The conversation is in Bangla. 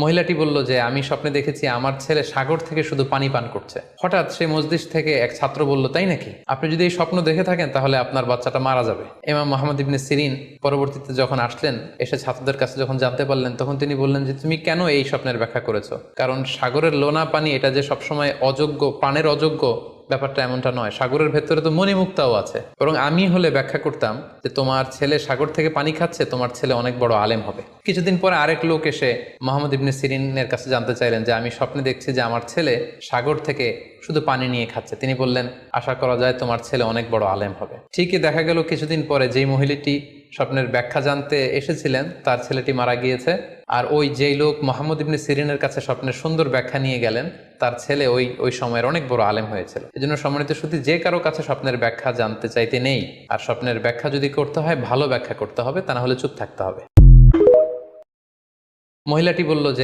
মহিলাটি বলল যে আমি স্বপ্নে দেখেছি আমার ছেলে সাগর থেকে শুধু পানি পান করছে। হঠাৎ সেই মসজিদ থেকে এক ছাত্র বলল, তাই নাকি? আপনি যদি এই স্বপ্ন দেখে থাকেন তাহলে আপনার বাচ্চাটা মারা যাবে। ইমাম মুহাম্মদ ইবনে সিরিন পরবর্তীতে যখন আসলেন, এসে ছাত্রদের কাছে যখন জানতে পারলেন, তখন তিনি বললেন যে তুমি কেন এই স্বপ্নের ব্যাখ্যা করেছো? কারণ সাগরের লোনা পানি এটা যে সবসময় অযোগ্য, পানের অযোগ্য, ব্যাপারটা এমনটা নয়। সাগরের ভেতরে তো মণিমুক্তাও আছে। বরং আমি হলে ব্যাখ্যা করতাম যে তোমার ছেলে সাগর থেকে পানি খাচ্ছে, তোমার ছেলে অনেক বড় আলেম হবে। কিছুদিন পরে আরেক লোক এসে মুহাম্মদ ইবনে সিরিনের কাছে জানতে চাইলেন যে আমি স্বপ্নে দেখছি যে আমার ছেলে সাগর থেকে শুধু পানি নিয়ে খাচ্ছে। তিনি বললেন, আশা করা যায় তোমার ছেলে অনেক বড় আলেম হবে। ঠিকই দেখা গেল কিছুদিন পরে যেই মহিলাটি স্বপ্নের ব্যাখ্যা জানতে এসেছিলেন তার ছেলেটি মারা গিয়েছে। আর ওই যেই লোক মুহাম্মদ ইবনে সিরিনের কাছে স্বপ্নের সুন্দর ব্যাখ্যা নিয়ে গেলেন, তার ছেলে ওই সময়ের অনেক বড় আলেম হয়েছিল। এই জন্য সম্মানিত শুধু যে কারো কাছে স্বপ্নের ব্যাখ্যা জানতে চাইতে নেই। আর স্বপ্নের ব্যাখ্যা যদি করতে হয়, ভালো ব্যাখ্যা করতে হবে, তা না হলে চুপ থাকতে হবে। মহিলাটি বলল যে